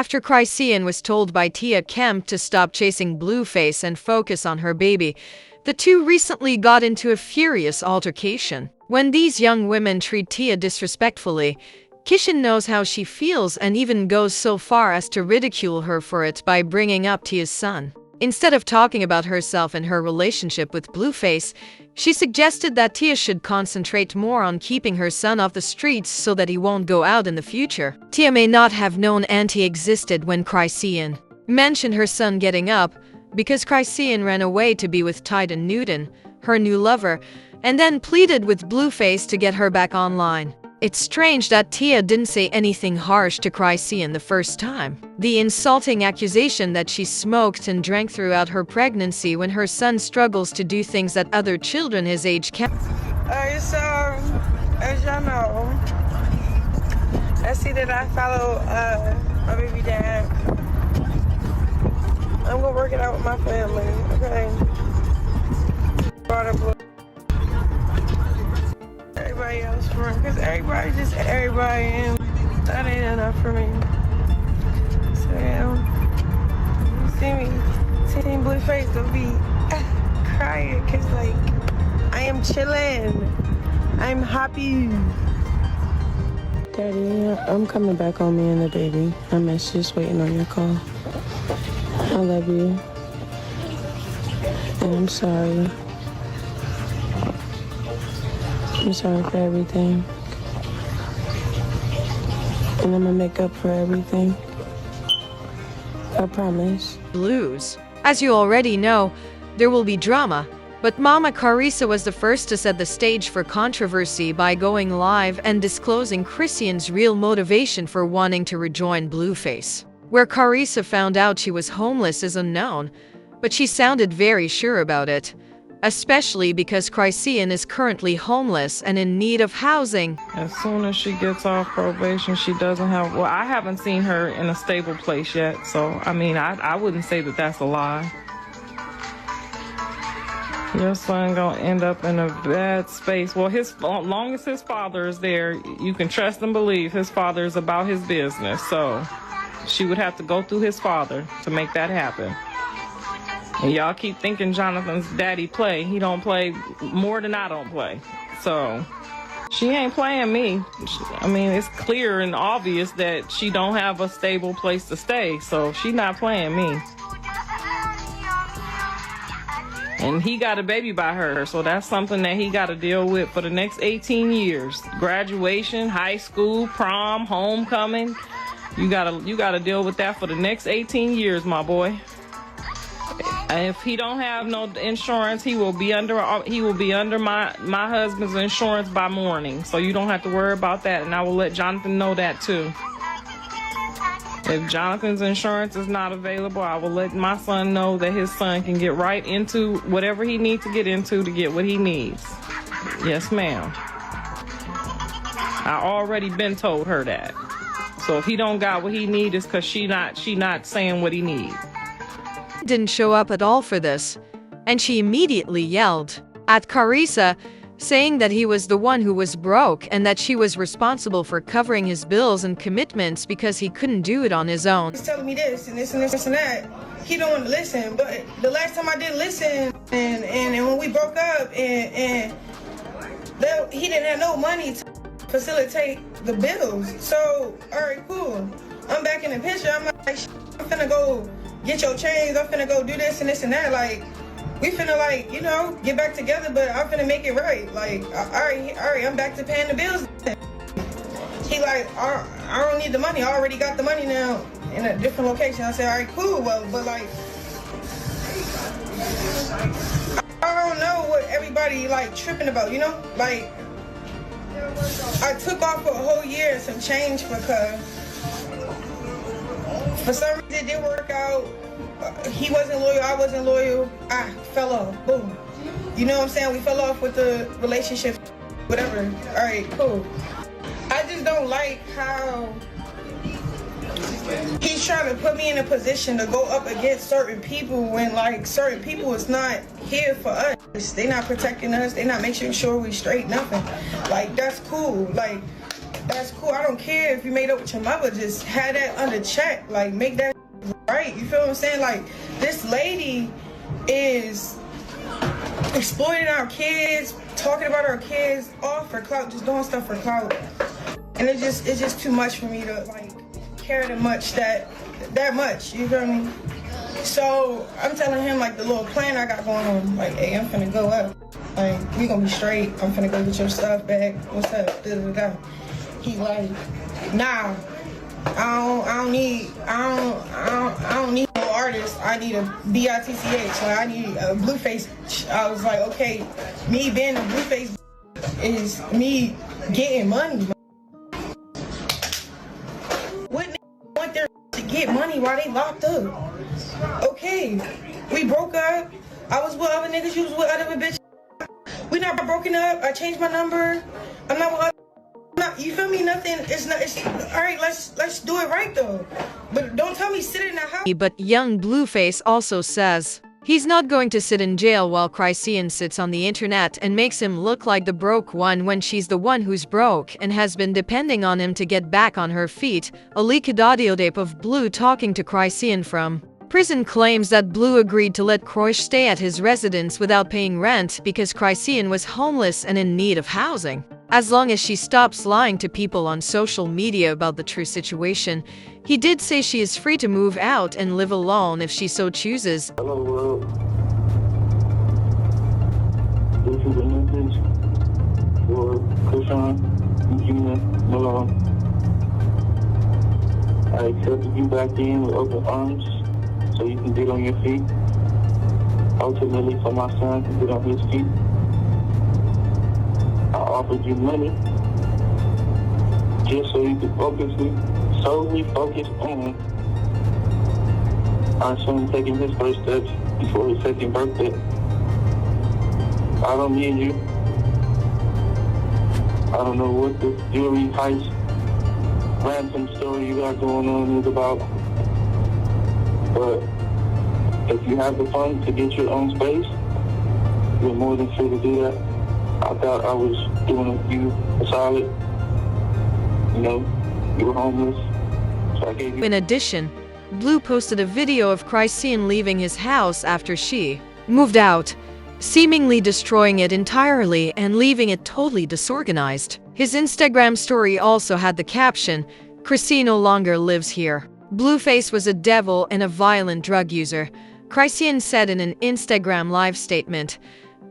After Chrisean was told by Tia Kemp to stop chasing Blueface and focus on her baby, the two recently got into a furious altercation. When these young women treat Tia disrespectfully, Chrisean knows how she feels and even goes so far as to ridicule her for it by bringing up Tia's son. Instead of talking about herself and her relationship with Blueface, she suggested that Tia should concentrate more on keeping her son off the streets so that he won't go out in the future. Tia may not have known Auntie existed when Chrisean mentioned her son getting up, because Chrisean ran away to be with Titan Newton, her new lover, and then pleaded with Blueface to get her back online. It's strange that Tia didn't say anything harsh to Chrisean the first time. The insulting accusation that she smoked and drank throughout her pregnancy when her son struggles to do things that other children his age can't. So, as y'all know, I see that I follow my baby dad. I'm gonna work it out with my family, okay? Everybody else for him, because everybody just everybody, and that ain't enough for me. So yeah, you see me seeing Blueface, don't be crying, because like I am chilling, I'm happy. Daddy, I'm coming back on me and the baby. I'm just waiting on your call. I love you, and I'm sorry. I'm sorry for everything, and I'm gonna make up for everything. I promise. Blues. As you already know, there will be drama, but Mama Carissa was the first to set the stage for controversy by going live and disclosing Chrisean's real motivation for wanting to rejoin Blueface. Where Carissa found out she was homeless is unknown, but she sounded very sure about it. Especially because Chrisean is currently homeless and in need of housing. As soon as she gets off probation, she doesn't have, well, I haven't seen her in a stable place yet, so, I mean, I wouldn't say that that's a lie. Your son gonna end up in a bad space. Well, long as his father is there, you can trust and believe his father is about his business, so she would have to go through his father to make that happen. And y'all keep thinking Jonathan's daddy play. He don't play more than I don't play. So she ain't playing me. I mean, it's clear and obvious that she don't have a stable place to stay. So she not playing me. And he got a baby by her. So that's something that he got to deal with for the next 18 years. Graduation, high school, prom, homecoming. You gotta deal with that for the next 18 years, my boy. If he don't have no insurance, he will be under my husband's insurance by morning. So you don't have to worry about that, and I will let Jonathan know that too. If Jonathan's insurance is not available, I will let my son know that his son can get right into whatever he needs to get into to get what he needs. Yes, ma'am. I already been told her that. So if he don't got what he need, it's because she not saying what he need. Didn't show up at all for this, and she immediately yelled at Carissa, saying that he was the one who was broke and that she was responsible for covering his bills and commitments because he couldn't do it on his own. He's telling me this and this and this and that. He don't want to listen, but the last time I did listen, and when we broke up, and he didn't have no money to facilitate the bills. So, all right, cool. I'm back in the picture. I'm like, I'm finna go get your chains, I'm finna go do this and this and that, like, we finna, like, you know, get back together, but I'm finna make it right, like, all right, I'm back to paying the bills. He like, I don't need the money, I already got the money now in a different location. I said, all right, cool, well, but like, I don't know what everybody, like, tripping about, you know, like, I took off for a whole year and some change because for some reason it didn't work out. He wasn't loyal, I wasn't loyal. I fell off. Boom. You know what I'm saying? We fell off with the relationship. Whatever. Alright, cool. I just don't like how he's trying to put me in a position to go up against certain people when, like, certain people is not here for us. They not protecting us. They not making sure we straight, nothing. Like, that's cool. Like, that's cool. I don't care if you made up with your mother. Just have that under check. Like, make that right. You feel what I'm saying? Like, this lady is exploiting our kids, talking about our kids, all for clout, just doing stuff for clout. And it's just too much for me to like care that much. You feel me? So I'm telling him like the little plan I got going on. Like, hey, I'm finna go up. Like, we gonna be straight. I'm finna go get your stuff back. What's up? Da, da, da. He like, nah. I don't need no artist. I need a bitch. Like, I need a Blueface. I was like, okay, me being a Blueface is me getting money. What niggas want their to get money while they locked up? Okay, we broke up. I was with other niggas. You was with other bitches. We not broken up. I changed my number. I'm not with other. You feel me? Nothing. It's all right. Let's do it right though. But don't tell me sit in the house. But young Blueface also says he's not going to sit in jail while Chrisean sits on the internet and makes him look like the broke one when she's the one who's broke and has been depending on him to get back on her feet. A leaked audio tape of Blue talking to Chrisean from prison claims that Blue agreed to let Croix stay at his residence without paying rent because Chrisean was homeless and in need of housing. As long as she stops lying to people on social media about the true situation, he did say she is free to move out and live alone if she so chooses. Hello world. This is a message for Chrisean and Gina Malone. I accepted you back in with open arms so you can get on your feet. Ultimately for my son to get on his feet. I offered you money just so you could solely focus on our son taking his first steps before his second birthday. I don't need you. I don't know what this jewelry heist ransom story you got going on is about, but if you have the funds to get your own space, you're more than free to do that. I thought I was doing you a solid. You know, you were homeless, so I gave you. In addition, Blue posted a video of Chrisean leaving his house after she moved out, seemingly destroying it entirely and leaving it totally disorganized. His Instagram story also had the caption, "Chrisean no longer lives here." Blueface was a devil and a violent drug user, Chrisean said in an Instagram live statement,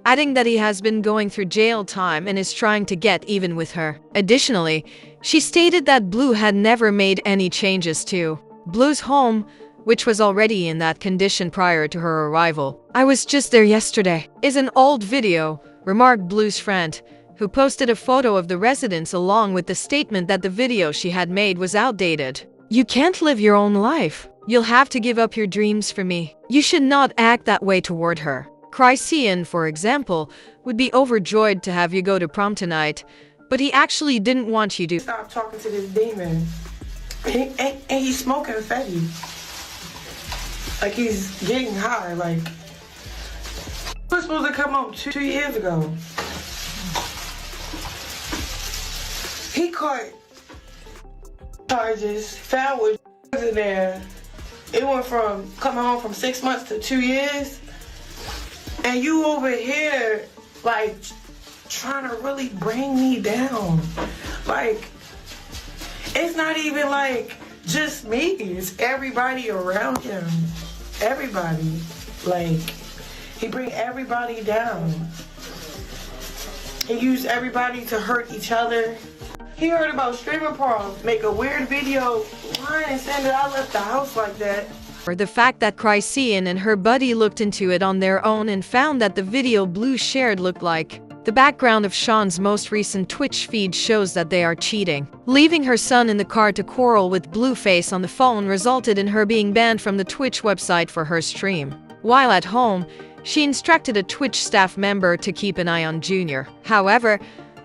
adding that he has been going through jail time and is trying to get even with her. Additionally, she stated that Blue had never made any changes to Blue's home, which was already in that condition prior to her arrival. "I was just there yesterday," is an old video, remarked Blue's friend, who posted a photo of the residence along with the statement that the video she had made was outdated. "You can't live your own life. You'll have to give up your dreams for me. You should not act that way toward her." Chrisean, for example, would be overjoyed to have you go to prom tonight, but he actually didn't want you to stop talking to this demon. And he's smoking fatty. Like, he's getting high. Like, he was supposed to come out 2 years ago. He caught charges, found with in there. It went from coming home from 6 months to 2 years. And you over here, like, trying to really bring me down. Like, it's not even, like, just me. It's everybody around him. Everybody. Like, he bring everybody down. He used everybody to hurt each other. He heard about streaming proms, make a weird video, lying and saying that I left the house like that. Or the fact that Chrisean and her buddy looked into it on their own and found that the video Blue shared looked like the background of Sean's most recent Twitch feed shows that they are cheating. Leaving her son in the car to quarrel with Blueface on the phone resulted in her being banned from the Twitch website for her stream. While at home, she instructed a Twitch staff member to keep an eye on Junior. However,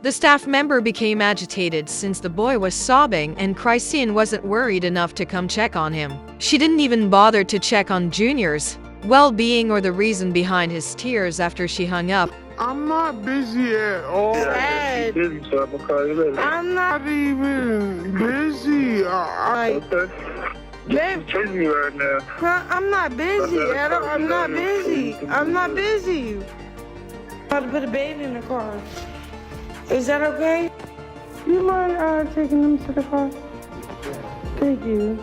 the staff member became agitated since the boy was sobbing and Chrisean wasn't worried enough to come check on him. She didn't even bother to check on Junior's well-being or the reason behind his tears after she hung up. I'm not busy at all. Yeah, I'm busy, so I'm gonna call you later. I'm not even busy. Okay. Babe, You're chasing me right now. I'm not busy at all. I'm not busy. I'm not busy. I'm about to put a baby in the car. Is that okay? You mind taking them to the car? Thank you.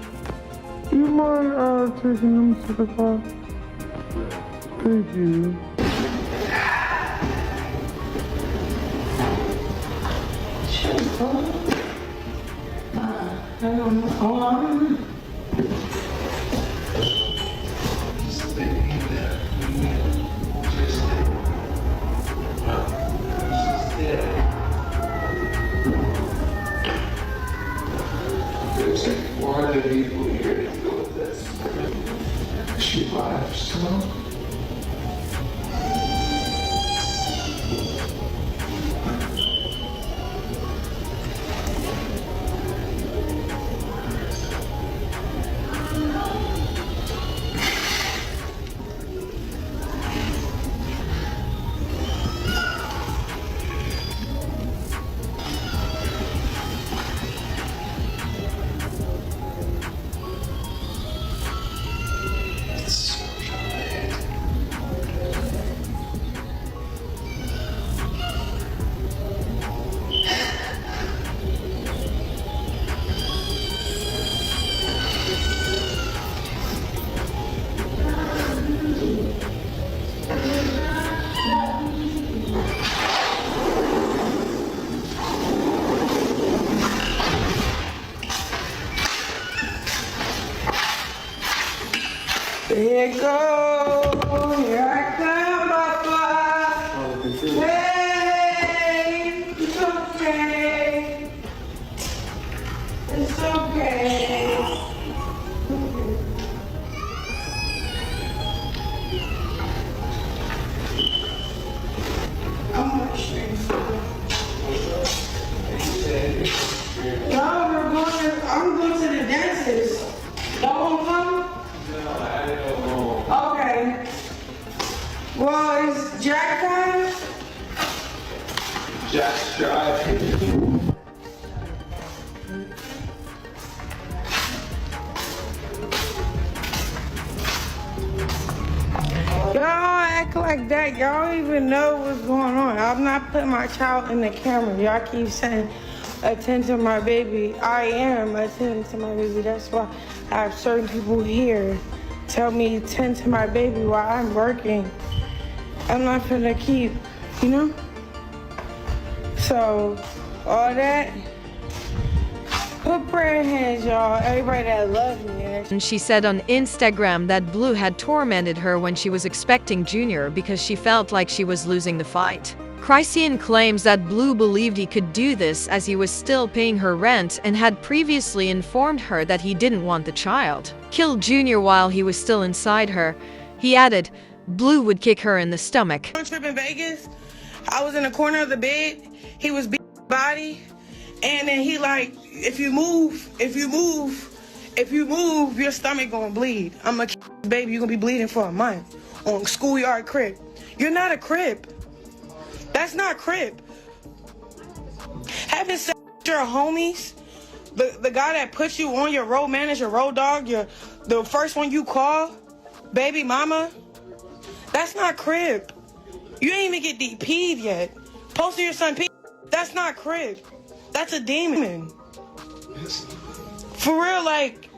You mind taking them to the car? Thank you. Why do people here to go with this? She lives, so. Here it goes. Here I come, Papa. Hey, it's okay. It's okay. I'm going to the dentist. Y'all won't come? Okay. Well, is Jack coming? Jack's driving. Y'all act like that. Y'all don't even know what's going on. I'm not putting my child in the camera. Y'all keep saying, attend to my baby. I am attending to my baby. That's why I have certain people here tell me attend to my baby while I'm working. I'm not finna keep, you know? So, all that, put prayer in hands, y'all. Everybody that loves me. And she said on Instagram that Blue had tormented her when she was expecting Junior because she felt like she was losing the fight. Chrisean claims that Blue believed he could do this as he was still paying her rent and had previously informed her that he didn't want the child killed Junior while he was still inside her. He added, Blue would kick her in the stomach. On a trip in Vegas, I was in the corner of the bed. He was beating my body, and then he like, if you move, your stomach gonna bleed. I'm a baby, you're gonna be bleeding for a month on schoolyard crib. You're not a crib. That's not crib. Having sex with your homies, the guy that puts you on your road manager, road dog, the first one you call, baby mama, that's not crib. You ain't even get DP'd yet. Posting your son P, that's not crib. That's a demon. For real, like,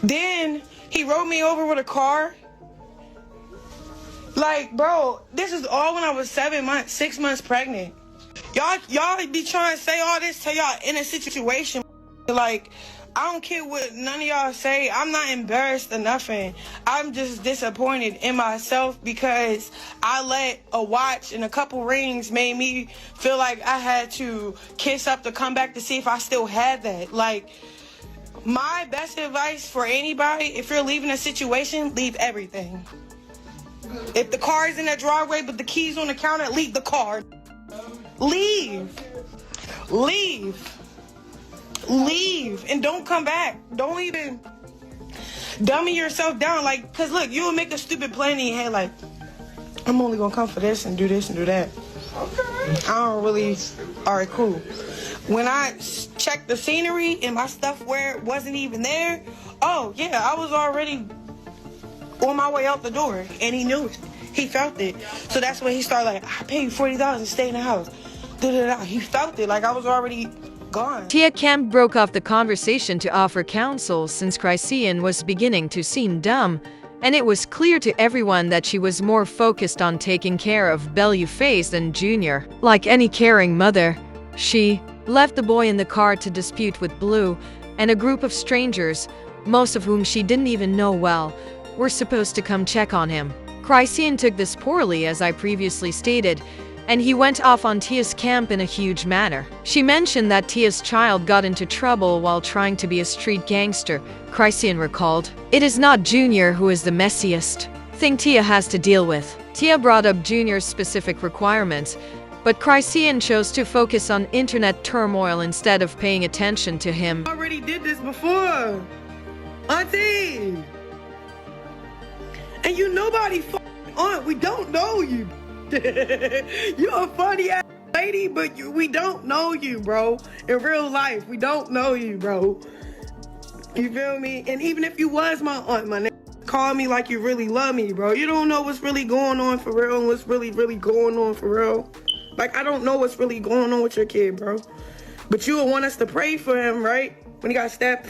then he rode me over with a car. Like, bro, this is all when I was 6 months pregnant. Y'all be trying to say all this till y'all in a situation. Like, I don't care what none of y'all say. I'm not embarrassed or nothing. I'm just disappointed in myself because I let a watch and a couple rings made me feel like I had to kiss up to come back to see if I still had that. Like, my best advice for anybody, if you're leaving a situation, leave everything. If the car is in that driveway but the keys on the counter, leave the car. Leave. And don't come back. Don't even dummy yourself down. Like, cause look, you'll make a stupid plan in your head like, I'm only gonna come for this and do this and do that. I don't really. All right, cool. When I checked the scenery and my stuff where it wasn't even there, oh yeah, I was already on my way out the door, and he knew it. He felt it. So that's when he started like, I paid you $40 to stay in the house. Da-da-da. He felt it like I was already gone. Tia Kemp broke off the conversation to offer counsel since Chrisean was beginning to seem dumb, and it was clear to everyone that she was more focused on taking care of Bellewface than Junior. Like any caring mother, she left the boy in the car to dispute with Blue, and a group of strangers, most of whom she didn't even know well, were supposed to come check on him. Chrisean took this poorly, as I previously stated, and he went off on Tia's camp in a huge manner. She mentioned that Tia's child got into trouble while trying to be a street gangster. Chrisean recalled, "It is not Junior who is the messiest thing Tia has to deal with." Tia brought up Junior's specific requirements, but Chrisean chose to focus on internet turmoil instead of paying attention to him. I already did this before, Auntie. And you nobody aunt. We don't know you. You're a funny ass lady, but we don't know you, bro. In real life, we don't know you, bro. You feel me? And even if you was my aunt, my nigga, call me like you really love me, bro. You don't know what's really going on for real and what's really going on for real. Like, I don't know what's really going on with your kid, bro. But you would want us to pray for him, right? When he got stabbed,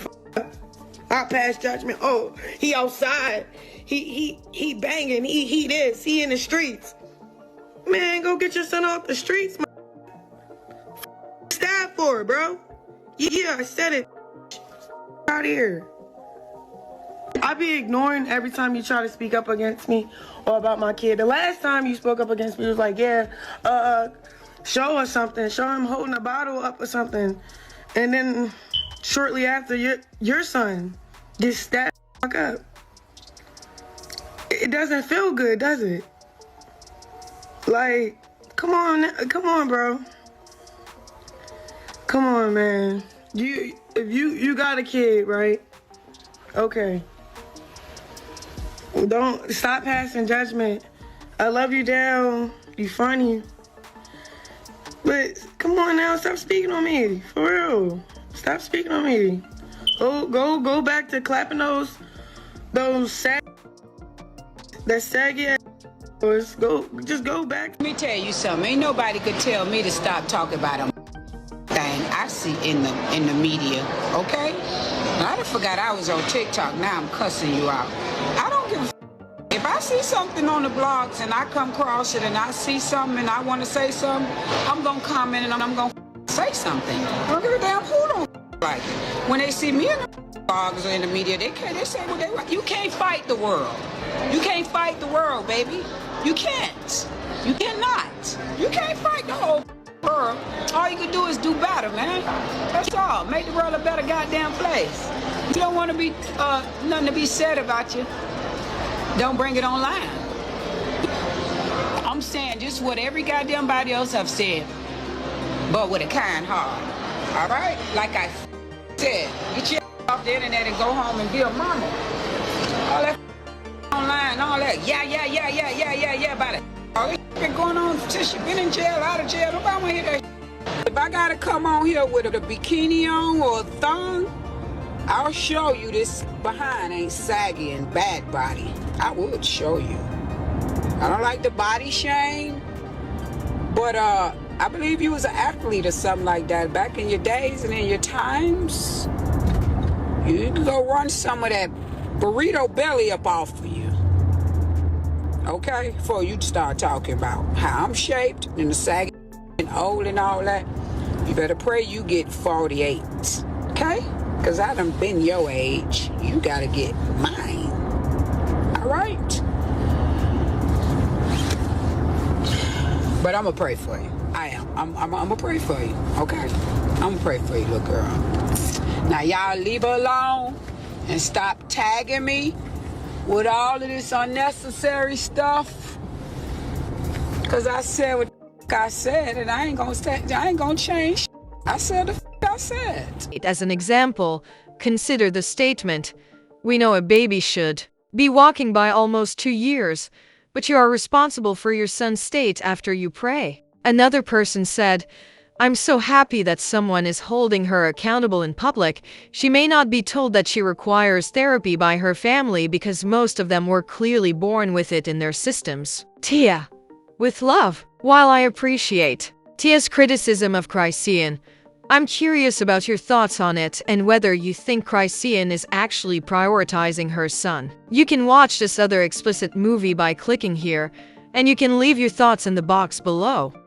I pass judgment. Oh, he outside. He banging. He this. He in the streets. Man, go get your son off the streets, man. Stab for it, bro. Yeah, I said it. Out here. I be ignoring every time you try to speak up against me or about my kid. The last time you spoke up against me was like, yeah, show us something. Show him holding a bottle up or something. And then shortly after, your son gets stabbed the fuck up. It doesn't feel good, does it? Like, come on, bro. Come on, man. If you got a kid, right? Okay. Don't stop passing judgment. I love you down. You funny. But come on now, stop speaking on me. For real. Stop speaking on me. Go back to clapping those saggy ass. Just go back. Let me tell you something. Ain't nobody could tell me to stop talking about them thing I see in the media. Okay? Now, I done forgot I was on TikTok. Now I'm cussing you out. I don't give a if I see something on the blogs and I come across it and I see something and I want to say something, I'm gonna comment and I'm gonna say something. I don't give a damn who don't like it. When they see me in the blogs or in the media, they say what they want. You can't fight the world. You can't fight the world, baby. You can't. You cannot. You can't fight the whole world. All you can do is do better, man. That's all. Make the world a better goddamn place. You don't want to be nothing to be said about you. Don't bring it online. I'm saying just what every goddamn body else have said, but with a kind heart. All right? Like I said, get your off the internet and go home and be a mama. All that online, all that, yeah, about it. All this been going on since you been in jail, out of jail. Nobody wanna hear that. If I gotta come on here with a bikini on or a thong, I'll show you this behind ain't saggy and bad body. I would show you. I don't like the body shame, but I believe you was an athlete or something like that back in your days and in your times. You can go run some of that burrito belly up off of you. Okay? Before you start talking about how I'm shaped and the saggy and old and all that, you better pray you get 48. Okay? Because I done been your age. You gotta get mine. Alright? But I'm gonna pray for you. I am. I'm gonna pray for you. Okay? I'm gonna pray for you, little girl. Now y'all leave her alone and stop tagging me with all of this unnecessary stuff. Cause I said what I said, and I ain't gonna change. I said the I said. As an example, consider the statement, "We know a baby should be walking by almost 2 years, but you are responsible for your son's state after you pray. Another person said, I'm so happy that someone is holding her accountable in public. She may not be told that she requires therapy by her family because most of them were clearly born with it in their systems. Tia. With love. While I appreciate Tia's criticism of Chrisean, I'm curious about your thoughts on it and whether you think Chrisean is actually prioritizing her son. You can watch this other explicit movie by clicking here, and you can leave your thoughts in the box below.